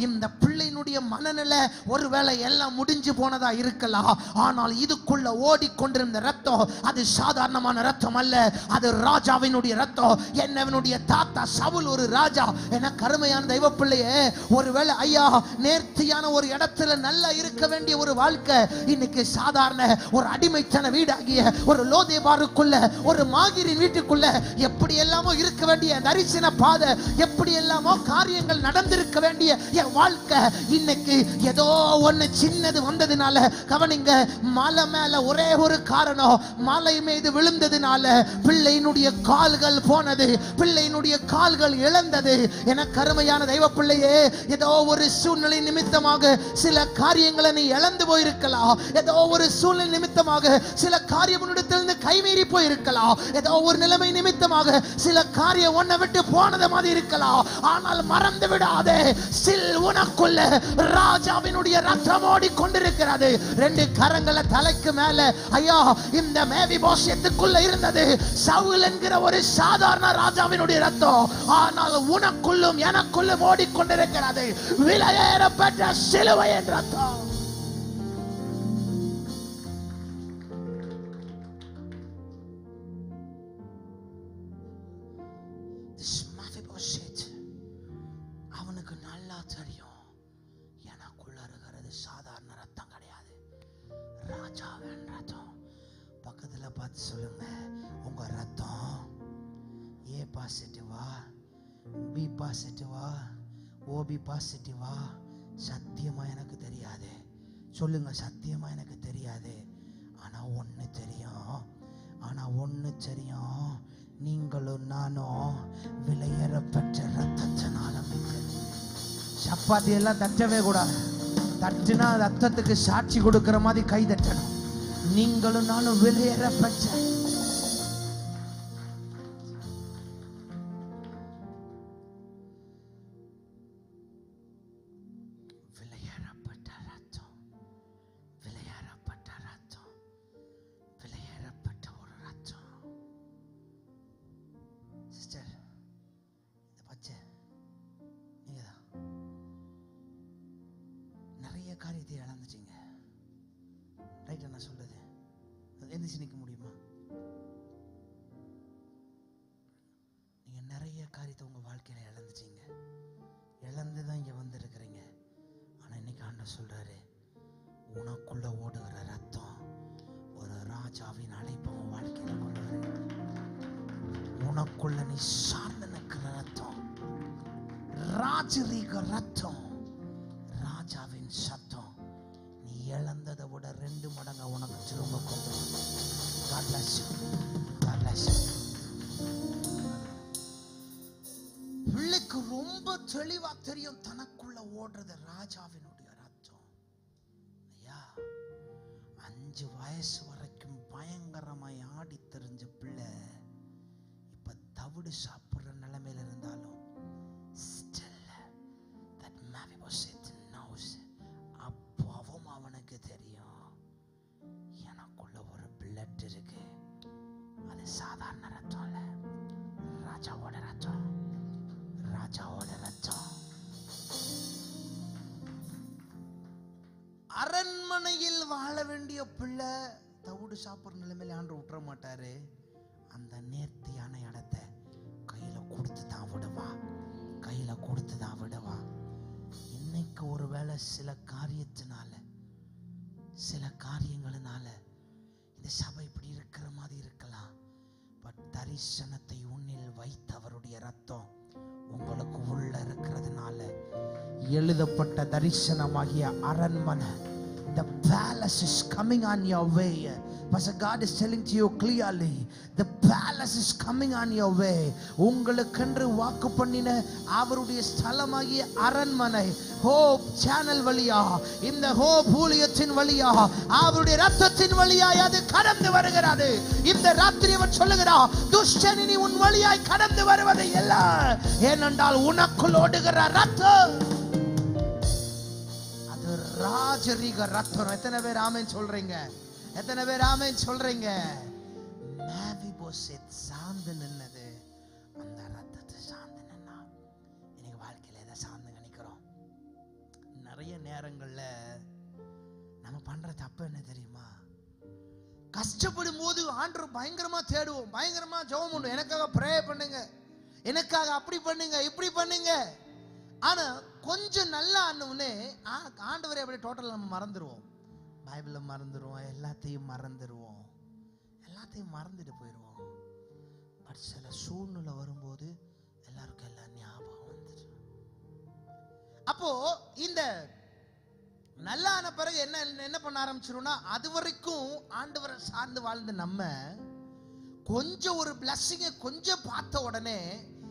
இந்த பிள்ளையினுடைய மனநிலை ஒருவேளை எல்லாம் முடிஞ்சு போனதா இருக்கலாம். ஆனால் இதுக்குள்ள ஓடிக்கொண்டிருந்த ரத்தம் அது சாதாரணமான ரத்தம் அல்ல, அது ராஜாவினுடைய ரத்தம். என்னவனுடைய தாத்தா சவுல் ஒரு ராஜா. என கருமையான தெய்வ பிள்ளையே, ஒருவேளை ஐயா நேர்த்தியான ஒரு இடத்துல நல்லா இருக்க வேண்டிய ஒரு வாழ்க்கை இன்னைக்கு சாதாரண ஒரு அடிமைத்தன வீடாகிய ஒரு லோதேபார் லோதபாருக்குள்ள ஒரு மாகிரின் வீட்டுக்குள்ள எப்படி எல்லாமோ இருக்க வேண்டிய தரிசன பாதை, எப்படி எல்லாமோ காரியங்கள் நடந்திருக்க வேண்டிய என் வாழ்க்கை இன்னைக்கு ஏதோ ஒண்ணு சின்னது வந்ததுனால, கவனிங்க, மலை மேல ஒரே ஒரு காரணம், மலை மீது விழுந்ததுனால பிள்ளையினுடைய கால்கள் போனது, பிள்ளையினுடைய கால்கள் இழந்தது. என கருமையான தெய்வ பிள்ளையே, ஏதோ ஒரு சூழ்நிலை நிமித்தமாக சில காரியங்களை நீ இழந்து போயிருக்கலாம். ஏதோ ஒரு சூழ்நிலை நிமித்தமாக சில காரியம் உன்னிடத்திலிருந்து கைமீறி போயிருக்கலாம். ஏதோ ஒரு நிலைமை நிமித்தமாக சில காரியம் உன்னை விட்டு போனது மாதிரி இருக்கலாம். ஆனால் மறந்து விடாதே, சில் உனக்குள்ள ராஜாவினுடைய ரத்தம் ஓடி கொண்டிருக்கிறது. 2 கரங்களை தலைக்கு மேல, ஐயா, இந்த மேவிபோஷேத்துக்குள்ள இருந்தது சவுல் என்கிற ஒரு சாதாரண ராஜாவினுடைய ரத்தம். ஆனால் உனக்குள்ளும் எனக்குள்ளும் ஓடிக்கொண்டிருக்கிறது விலையேறப்பட்ட சிலுவையின் ரத்தம். அவனுக்கு நல்லா தெரியும், எனக்குள்ள இருக்கிறது சாதாரண ரத்தம் கிடையாது, ராஜாவின் ரத்தம். பக்கத்துல பார்த்து சொல்லுங்க, உங்க ரத்தம் ஏ பாசிட்டிவா, பி பாசிட்டிவா, ஓபி பாசிட்டிவா? சத்தியமா எனக்கு தெரியாது. சொல்லுங்க, சத்தியமா எனக்கு தெரியாது. ஆனா ஒண்ணு தெரியும், நீங்களும் நானும் விலையேறப்பட்ட ரத்தத்தினால. சப்பாத்தி எல்லாம் தட்டவே கூடாது, தட்டுனா ரத்தத்துக்கு சாட்சி கொடுக்கிற மாதிரி கை தட்டணும். நீங்களும் நானும் விலையேறப்பட்ட ஒரு ரத்தம். சிஸ்டர், இந்த பச்சை நீங்கதான் நிறைய காரியத்தை இழந்துட்டீங்க. ரைட்டா நான் சொல்றது? எந்திரிச்சு நிற்க முடியுமா? நீங்க நிறைய காரியத்தை உங்க வாழ்க்கையில இழந்துட்டீங்க, இழந்துதான் இங்க வந்திருக்கிறீங்க. ஆனா இன்னைக்கு ஆண்டவர் சொல்றாரு, உனக்குள்ள ஓடுகிற ரத்தம் ஒரு ராஜாவின் அழைப்பை உன் வாழ்க்கையில கொண்டு வருது. உனக்குள்ள நீ சார்ந்து நிற்கிற ரத்தம், ராஜரீக ரத்தம், ராஜாவின் சத்தம். நீ இழந்ததை விட 2 மடங்கு உனக்கு திரும்ப கொண்டு வரும். God bless you. God bless you. பிள்ளைக்கு ரொம்ப தெளிவா தெரியும், தனக்குள்ள ஓடுறது ராஜாவினுடைய ரத்தம். ஐயா, 5 வயசு வரைக்கும் பயங்கரமாய் ஆடி தெரிஞ்ச பிள்ளை இப்ப தவிடு சாப்பிடுற நிலைமையில இருந்தாலும் still that Mephibosheth knows, அப்பவும் அவனுக்கு தெரியும், எனக்குள்ள ஒரு பிளட் இருக்கு, அது சாதாரண ரத்தம் இல்ல, ராஜாவோட ரத்தம், ராஜாவோட ரத்தம். அரண்மனையில் வாழ வேண்டிய பிள்ளை தவிடு சாப்பிடுற நிலைமையில ஆண்டு விட்டுற மாட்டாரு. அந்த நேர்த்தியான இடத்தை கையில கொடுத்து தான் விடுவா, கையில கொடுத்து தான் விடுவா. இன்னைக்கு ஒருவேளை சில காரியத்தினால, சில காரியங்களினால இந்த சபை இப்படி இருக்கிற மாதிரி இருக்கலாம். பட் தரிசனத்தை உன்னில் வைத்தவருடைய ரத்தம் உங்களுக்கு உள்ள இருக்கிறதுனால எழுதப்பட்ட தரிசனமாகிய அரண்மனை, the palace is coming on your way. Pastor, God is telling to you clearly, the palace is coming on your way. உங்களுக்கென்று வாக்கு பண்ணின அவருடைய ஸ்தலமாகிய அரண்மனை ஹோப் சேனல் வழியா, இந்த ஹோப் ஊழியத்தின் வழியா, அவருடைய ரத்தத்தின் வழியாய் அது கடந்து வருகிறது. இந்த ராத்திரி அவர் சொல்லுகிறார், துஷ்டன் இனி உன் வழியாய் கடந்து வருவது இல்ல, ஏனென்றால் உனக்குள் ஓடுகிற ரத்தம் அது ராஜரீக ரத்தம். எத்தனை பேர் ஆமென் சொல்றீங்க? எத்தனை பேர் ஆமென் சொல்றீங்க? மேவிபோஷேத் சார்ந்து நின்னது அந்த ரத்தத்தை சார்ந்து நின்னா. இன்னைக்கு வாழ்க்கையில எதை சார்ந்து நினைக்கிறோம்? நிறைய நேரங்கள்ல நம்ம பண்ற தப்பு என்ன தெரியுமா? கஷ்டப்படும் போது ஆண்டவர் பயங்கரமா தேடுவோம், பயங்கரமா ஜெபம் பண்ணுவோம், எனக்காக ப்ரே பண்ணுங்க, எனக்காக அப்படி பண்ணுங்க, இப்படி பண்ணுங்க. ஆனா கொஞ்சம் நல்லா ஆனவுடனே ஆண்டவரை அப்படியே டோட்டல் நம்ம மறந்துடுவோம். பைபிளை மறந்துடுவோம், எல்லாத்தையும் மறந்துடுவோம், எல்லாத்தையும் எல்லாத்தையும் மறந்துட்டு போயிடுவோம். பட் சில சூழ்நிலை வரும்போது எல்லாருக்கும் எல்லாம் ஞாபகம் வந்துடும். அப்போ இந்த நல்லான பிறகு என்ன பண்ண ஆரம்பிச்சிரும்னா, அது வரைக்கும் ஆண்டவரை சார்ந்து வாழ்ந்து நம்ம கொஞ்சம் ஒரு பிளஸ்ஸிங்கை கொஞ்சம் பார்த்த உடனே,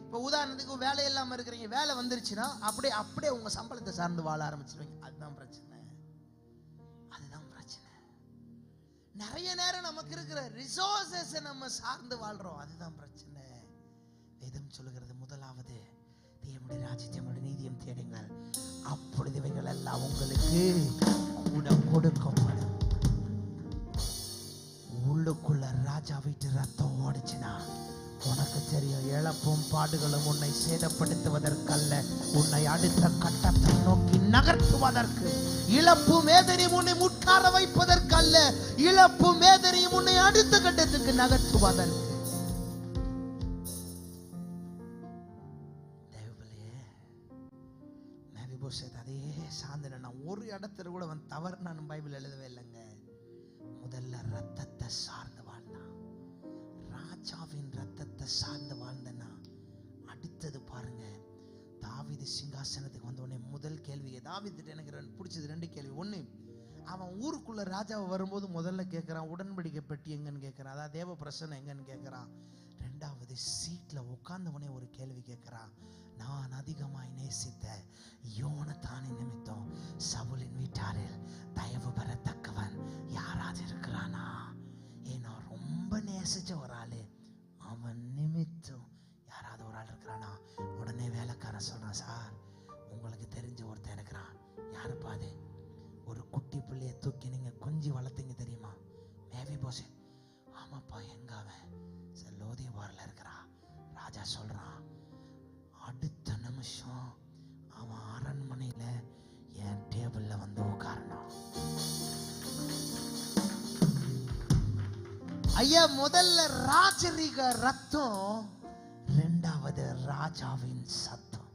இப்போ உதாரணத்துக்கு வேலை இல்லாமல் இருக்கிறீங்க, வேலை வந்துருச்சுன்னா அப்படியே உங்க சம்பளத்தை சார்ந்து வாழ ஆரம்பிச்சிருவீங்க. அதுதான் பிரச்சனை. அதுதான் பிரச்சனை. நிறைய நேரம் நமக்கு இருக்கிற ரிசோர்சஸ் நம்ம சார்ந்து வாழ்றோம். அதுதான் பிரச்சனை. வேதம் சொல்லுகிறது, முதலாவது தேவனுடைய ராஜ்யத்தையும் நீதியும் தேடுங்கள், அப்பொழுது இவைகள் எல்லாம் உங்களுக்கு கூட கொடுக்கப்படும். உள்ளுக்குள்ள ராஜா வீட்டு ரத்தம் ஓடிச்சுனா உனக்கு தெரியும், இழப்பும் பாடுகளும் உன்னை சேதப்படுத்துவதற்கல்ல, உன்னை அடுத்த கட்டத்தை நோக்கி நகர்த்துவதற்கு. இழப்பு வேதனையும் உன்னை உட்கார வைப்பதற்கல்ல, இழப்பு வேதனையும் உன்னை அடுத்த கட்டத்துக்கு நகர்த்துவதற்கு. அதே சார்ந்த நான் ஒரு இடத்துல கூட தவறு நான் பைபிள் எழுதவே இல்லைங்க. முதல்ல ரத்தத்தை சார்ந்து வாழ்ந்தான், ராஜாவின் ரத்தத்தை சார்ந்து வாழ்ந்தனா. அடுத்தது பாருங்க, தாவீது சிங்காசனத்துக்கு வந்த உடனே முதல் கேள்வி, தாவீது எனக்கு பிடிச்சது 2 கேள்வி. ஒண்ணு, அவன் ஊருக்குள்ள ராஜாவை வரும்போது முதல்ல கேட்கிறான், உடன்படிக்கை பெட்டி எங்கன்னு கேட்கிறான், அதாவது தேவ பிரசன்னம் எங்கன்னு கேட்கிறான். 2வது, சீட்ல உட்கார்ந்தவனே ஒரு கேள்வி கேட்கிறான், நான் அதிகமாய் நேசித்த யோனத்தானின் நிமித்தம் சவுலின் வீட்டாரில் தயவு பெறத்தக்கவன் யாராவது இருக்கிறானா? ஏன்னா ரொம்ப நேசிச்ச ஒரு ஆளு, அவன் நிமித்தம் யாராவது ஒரு ஆள் இருக்கிறானா? உடனே வேலைக்காரன் சொல்றான், சார் உங்களுக்கு தெரிஞ்ச ஒருத்தன் இருக்கிறான். யாருப்பா அது? ஒரு குட்டி பிள்ளைய தூக்கி நீங்க கொஞ்சி வளர்த்தீங்க தெரியுமா, மேவிபோசேத். ஆமாப்பா, எங்க அவன்? லோதேபார்ல இருக்கிறான். ராஜா சொல்றான், அடுத்த நிமிஷம் அவன் அரண்மனையில என் டேபிள்ல வந்து உட்காரணும். ஐயா, முதல்ல ராஜரீக ரத்தம், 2வது ராஜாவின் சத்தம்.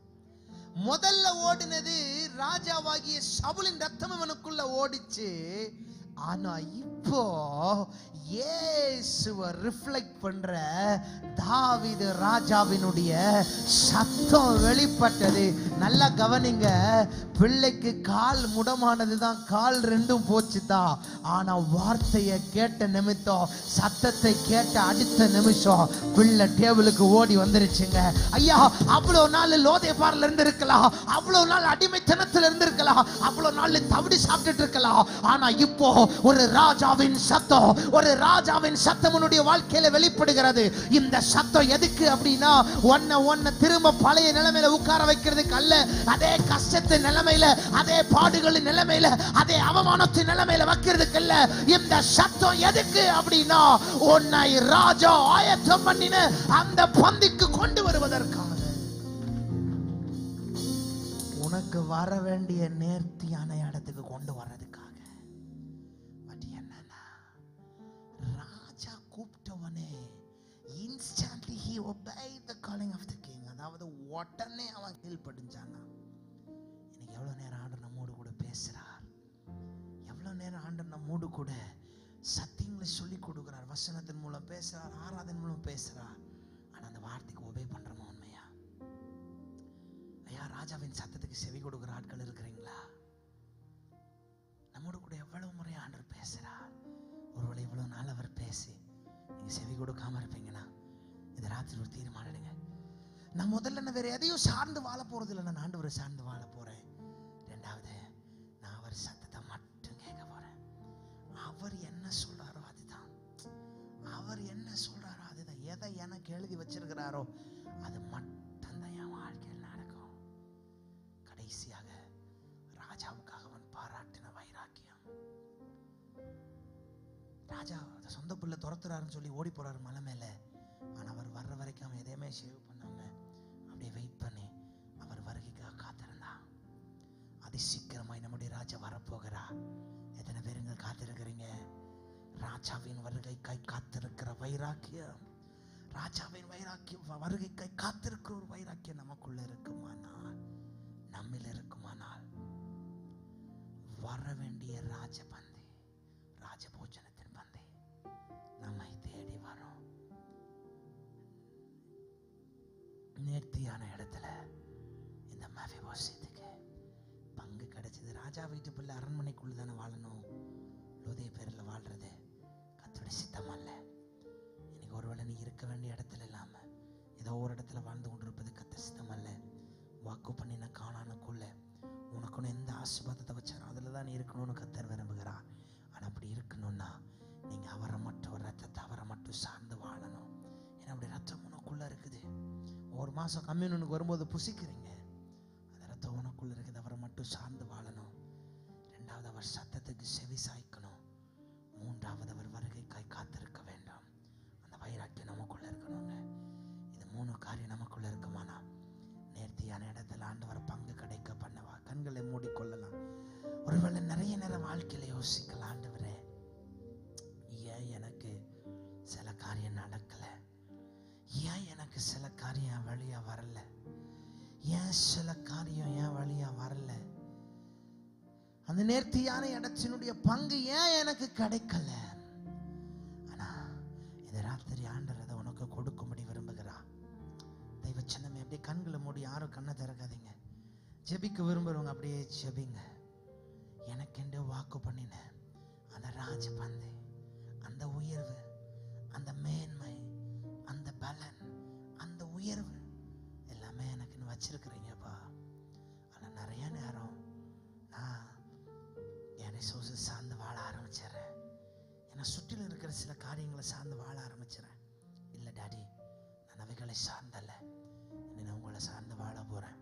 முதல்ல ஓடினது ராஜாவாகிய சவுலின் ரத்தம் இவனுக்குள்ள ஓடிச்சு. ஆனா இப்போ இயேசுவை ரிஃப்ளெக்ட் பண்ற தாவீது ராஜாவினுடைய சத்தம் வெளிப்பட்டது. நல்லா கவனிங்க, பிள்ளைக்கு கால் முடமானதுதான், கால் 2ம் போச்சுதான். ஆனா வார்த்தையை கேட்ட நிமித்தம், சத்தத்தை கேட்ட அடுத்த நிமிஷம் பிள்ளை டேபிளுக்கு ஓடி வந்துருச்சுங்க. ஐயா, அவ்வளவு நாள் லோதேபார்ல இருந்து இருக்கலாம், அவ்வளவு நாள் அடிமைத்தனத்துல இருந்து இருக்கலாம், அவ்வளவு நாள் தவிடு சாப்பிட்டுட்டு இருக்கலாம். ஆனா இப்போ ஒரு ராஜாவின் சத்தம், ஒரு ராஜாவின் சத்தம் உன்னுடைய வாழ்க்கையில வெளிப்படுகிறது. இந்த சத்தம் எதுக்கு அப்படின்னா, ஒன்ன திரும்ப பழைய நிலைமையில உட்கார வைக்கிறதுக்கு அல்ல, அதே கஷ்டத்தின் நிலைமையில, அதே பாடுகளின் நிலைமையில, அதே அவமானத்தின் நிலைமையில வைக்கிறதுக்கு அல்ல. இந்த சத்தம் எதுக்கு அப்படின்னா, உன்னை ராஜா ஆயத்தம் பண்ணின அந்த பந்திக்கு கொண்டு வருவதற்காக, உனக்கு வர வேண்டிய நேர்த்தியான இடத்துக்கு கொண்டு வர்றதுக்காக. கூப்பிட்டவனே instantly he obeyed the calling of the king. அதாவது உடனே அவன் கீழ்ப்படிஞ்சானா. இன்னைக்கு எவ்வளவு நேரம் ஆண்டவர் நம்மோடு கூட பேசுறார், எவ்வளவு நேரம் ஆண்டவர் நம்மோடு கூட சத்தியங்களை சொல்லி கொடுக்கிறார், வசனத்தின் மூலம் பேசுறார், ஆராதனை மூலம் பேசுறார். ஆனா அந்த வார்த்தைக்கு ஒபே பண்றோமா உண்மையா? ஐயா, ராஜாவின் சத்தத்துக்கு செவி கொடுக்கிற ஆட்கள் இருக்கிறீங்களா? நம்மோடு கூட எவ்வளவு முறை ஆண்டவர் பேசுறார். ஒருவேளை இவ்வளவு நாள் அவர் பேசி நீங்க செவி கொடுக்காம இருப்பீங்கன்னா, இந்த ராத்திரி ஒரு தீர்மானம் எடுங்க. நான் முதல்ல வேற எதையும் சார்ந்து வாழ போறது இல்லை, நான் ஆண்டவரை சார்ந்து வாழ போறேன். 2வது, நான் அவர் சத்தத்தை மட்டும் கேட்க போறேன். அவர் என்ன சொல்றாரோ அதுதான், அவர் என்ன சொல்றாரோ அதுதான், எதை எனக்கு எழுதி வச்சிருக்கிறாரோ அது மட்டும்தான் என் வாழ்க்கையில் நடக்கும். கடைசியாக ராஜாவுக்காக அவன் பாராட்டின வைராக்கியம். ராஜா சொந்த பிள்ளை துரத்துறாருன்னு சொல்லி ஓடி போறாரு மலை மேல. ஆனா அவர் வர்ற வரைக்கும் அவன் எதையுமே சேவ் பண்ணாம அப்படியே வெயிட் பண்ணி அவர் வருகைக்காக காத்திருந்தான். அதி சீக்கிரமாய் நம்முடைய ராஜா வரப்போகிறா. எத்தனை பேருங்க காத்திருக்கிறீங்க? ராஜாவின் வருகைக்காய் காத்திருக்கிற வைராக்கியம், ராஜாவின் வைராக்கியம், வருகைக்காய் காத்திருக்கிற ஒரு வைராக்கியம் நமக்குள்ள இருக்குமானால், நம்மில் இருக்குமானால், வர வேண்டிய ராஜபந்தி, ராஜபோஜனத்தின் பந்தி நம்மை தேடி நேர்த்தியான இடத்துல இந்த மேவிபோசேத்துக்கு பங்கு கிடைச்சது. ராஜா வீட்டு பிள்ளை அரண்மனைக்குள்ள தானே வாழணும். லோதே பேரில் வாழ்றது கர்த்தருடைய சித்தம் அல்ல. இன்னைக்கு ஒருவேளை நீ இருக்க வேண்டிய இடத்துல இல்லாம ஏதோ ஒரு இடத்துல வாழ்ந்து கொண்டிருப்பது கர்த்தர் சித்தம் அல்ல. வாக்கு பண்ணின கானானுக்குள்ள உனக்குன்னு எந்த ஆசீர்வாதத்தை வச்சாரோ அதில் தான் நீ இருக்கணும்னு கர்த்தர் விரும்புகிறார். ஆனால் அப்படி இருக்கணும்னா நீங்கள் அவரை மட்டும், ஒரு ரத்தத்தை அவரை மட்டும் சார்ந்து வாழணும். ஏன்னா அப்படி ரத்தம் உனக்குள்ளே இருக்குது. ஒரு மாதம் கம்யூனுக்கு வரும்போது புசிக்கிறீங்க, அந்த ரத்தம் உனக்குள்ளே இருக்குது. அவரை மட்டும் சார்ந்து வாழணும். ரெண்டாவது, அவர் சத்தத்துக்கு செவி சாய்க்கணும். மூன்றாவது, அவர் வருகைக்காய் காத்திருக்க வேண்டாம். அந்த வைராக்கியம் நமக்குள்ளே இருக்கணுங்க. இது 3 காரியம் நமக்குள்ளே இருக்குமானா நேர்த்தியான இடத்துல ஆண்டவர் பங்கு கிடைக்க பண்ணவா. கண்களை மூடிக்கொள்ளலாம். ஒருவேளை நிறைய நேரம் வாழ்க்கையில யோசிக்கலாம், ஆண்டவரே ஏன் எனக்கு சில காரியம் நடக்கல, ஏன் எனக்கு சில காரியம் வழியா வரல, ஏன் சில காரியம் என் வழியா வரல, அந்த நேர்த்தியான இடத்தினுடைய பங்கு ஏன் எனக்கு கிடைக்கல. ஆனா இந்த ராத்திரி ஆண்டவர் அதை உனக்கு கொடுக்கும்படி விரும்புகிறார். தெய்வ சின்னமே அப்படியே கண்களை மூடி, யாரும் கண்ணை திறக்காதீங்க. ஜெபிக்க விரும்புறவங்க அப்படியே ஜெபிங்க. எனக்கென்று வாக்கு பண்ணின அந்த ராஜபந்து, அந்த உயர்வு, அந்த மேன்மை, அந்த பலன், அந்த உயர்வு எல்லாமே எனக்குன்னு வச்சிருக்கிறீங்கப்பா. ஆனா நிறைய நேரம் நான் என் ரிசோர்ஸஸ் சார்ந்து வாழ ஆரம்பிச்சிடறேன். என்னை சுற்றிலும் இருக்கிற சில காரியங்களை சார்ந்து வாழ ஆரம்பிச்சிடறேன். இல்லை டாடி, நான் அவைகளை சார்ந்தல்ல, இனி நான் உங்களை சார்ந்து வாழ போறேன்.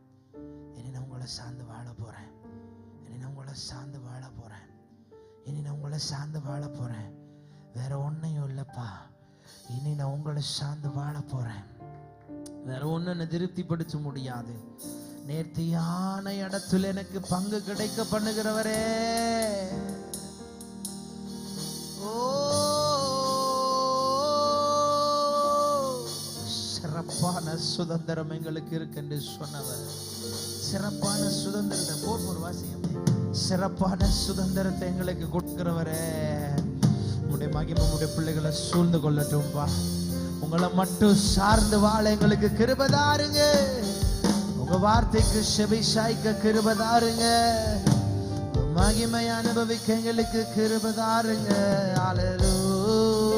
இனி நான் உங்களை சார்ந்து வாழ போறேன். இனி நான் உங்களை சார்ந்து வாழ போறேன். இனி நான் உங்களை சார்ந்து வாழ போறேன். வேற ஒன்னையும் இல்லப்பா, இனி நான் உங்களை சார்ந்து வாழ போறேன். வேற ஒண்ணு என்ன திருப்திப்படுத்த முடியாது. நேர்த்தியான இடத்துல எனக்கு பங்கு கிடைக்க பண்ணுகிறவரே, சிறப்பான சுதந்திரம் எங்களுக்கு இருக்கு என்று சொன்னவர். சிறப்பான சுதந்திரத்தை போர் வாசியம், சிறப்பான சுதந்திரத்தை எங்களுக்கு கொடுக்கிறவரே, உடைய மகிமை உடைய பிள்ளைகளை சூழ்ந்து கொள்ளட்டும்பா. உங்களை மட்டும் சார்ந்து வாழ எங்களுக்கு கிருபை தாருங்க. உங்க வார்த்தைக்கு செவி சாய்க்க கிருபை தாருங்க. மகிமை அனுபவிக்க எங்களுக்கு கிருபை தாருங்க. அல்லேலூயா.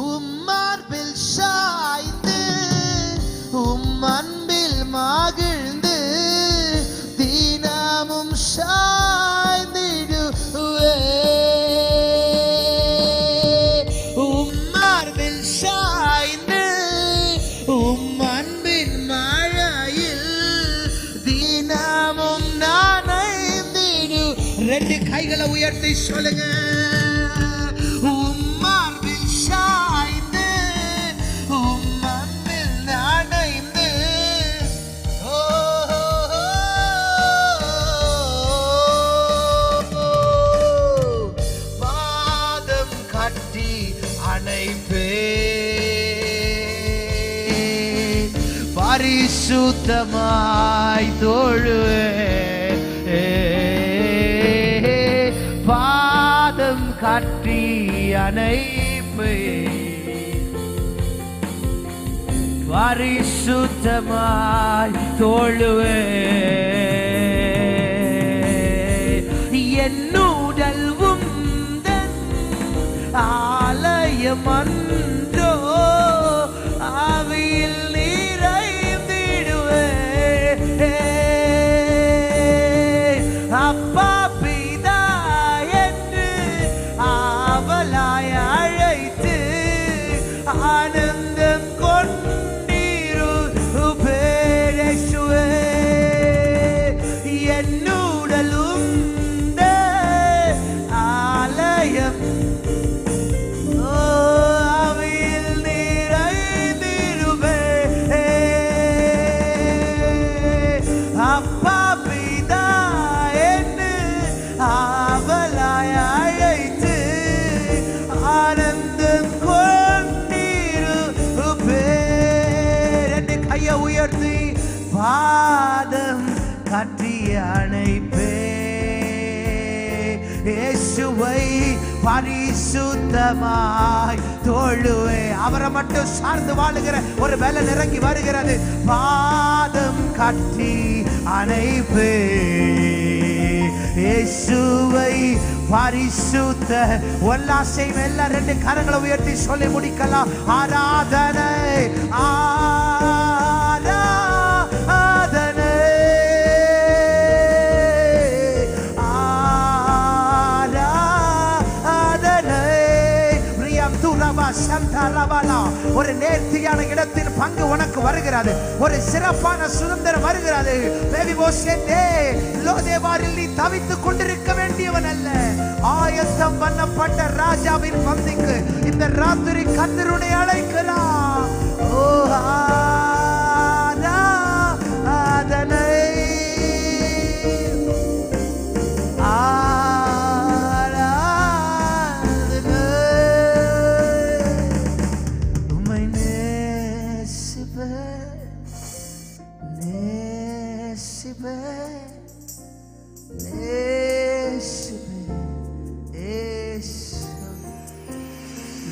உம்மார்பில் சாய்ந்து உம் அன்பில் மகிழ்ந்து தினமும் சாய்ந்திடுவே. உம்மார்பில் சாய்ந்து உம் அன்பின் மழையில் தினமும் நனைந்திடு. 2 கைகளை உயர்த்தி சொல்லுங்க. உம்மார்பில் சாய்ந்து உம் அன்பில் நனைந்து, பாதம் கட்டி அணைப்பே, பரிசுத்தமாய் தொழுவே. பாதம் கட்டி அணைப்பே, பரிசுத்தமாய் தொழுவே. என்னுடல் உந்தன் ஆலயமன்றோ, ஆவியில் நிறைந்திடுவே. அப்பா பிதா என்று ஆவலாய் அழைத்து ஆனந்தம் கொண்டிருப்பேரேசுவே. என்னுடலும் ஆலயம் ஆவியில் நிறைந்திடுவே. அப்பா பிதா என்று ஆவலாய் அழைத்து ஆனந்தம் கொண்டிருப்பே. 2 கையை உயர்த்தி பாதம் கட்டி அணைப்பே. இயேசுவை பரிசுத்தமாய் தோழுவே. அவரை மட்டும் சார்ந்து வாழுகிற ஒரு பலன் இறங்கி வருகிறது. பாதம் கட்டி அணைப்பே இயேசுவை பரிசுத்த. ஒல்லாசை எல்லாம் ரெண்டு கரங்களை உயர்த்தி சொல்லி முடிக்கலாம். ஆராதனை ஆராதனை ஆராதனை. ஒரு நேர்த்தியான இடத்தின் பங்கு உனக்கு வருகிறது. ஒரு சிறப்பான சுதந்திரம் வருகிறது. நீ தவித்துக் கொண்டிருக்க வேண்டியவன் அல்ல. ஆயத்தம் பண்ணப்பட்ட ராஜாவின் பந்திக்கு இந்த ராத்திரி கர்த்தருடைய அழைக்கிறார். ஓ ஆராதனை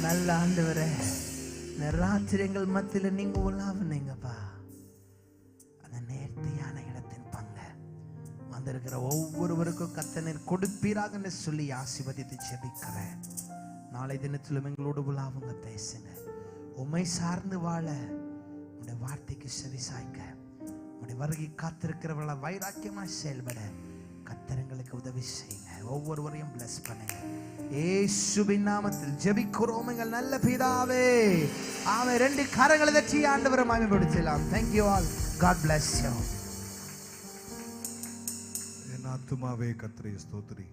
நல்ல ஆண்டவரே, ராத்திரிகள் மத்தியில நீங்க உலாவுனீங்கப்பா. அந்த நேர்த்தியான இடத்தின் பங்க வந்திருக்கிற ஒவ்வொருவருக்கும் கர்த்தர் கொடுப்பீராக சொல்லி ஆசீர்வதித்து ஜெபிக்கிறேன். நாளை தினத்திலும் எங்களோடு உலாவுங்க, பேசுங்க. உம்மை சார்ந்து வாழ, உடைய வார்த்தைக்கு செவி சாய்க்க, உடைய வருகை காத்திருக்கிறவர்கள வைராக்கியமாய் செயல்பட கர்த்தர் எங்களுக்கு உதவி செய்யுங்க. ஒவ்வொருவரையும் பிளஸ் பண்ணுங்க. இயேசுவின் நாமத்தில் ஜெபிக்கிறோம் எங்கள் நல்ல பிதாவே. ஆமென். ரெண்டு கரங்களை தட்டி ஆண்டவரை மகிமைப்படுத்தலாம். Thank you all. God bless you. என் ஆத்துமாவே கர்த்தரை ஸ்தோத்திரி,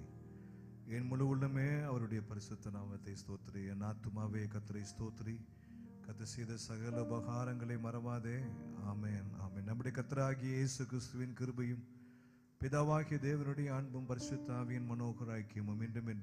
என் முழு உள்ளமே அவருடைய பரிசுத்த நாமத்தை ஸ்தோத்திரி. என் ஆத்துமாவே கர்த்தரை ஸ்தோத்திரி, கர்த்தர் செய்த சகல உபகாரங்களை மறவாதே. ஆமென், ஆமென். நம்முடைய கர்த்தராகிய இயேசு கிறிஸ்துவின் கிருபையும் பிதாவாகிய தேவனுடைய அன்பும் பரிசுத்த ஆவியின் மனோகர ஐக்கியமும் இன்றும் என்றும்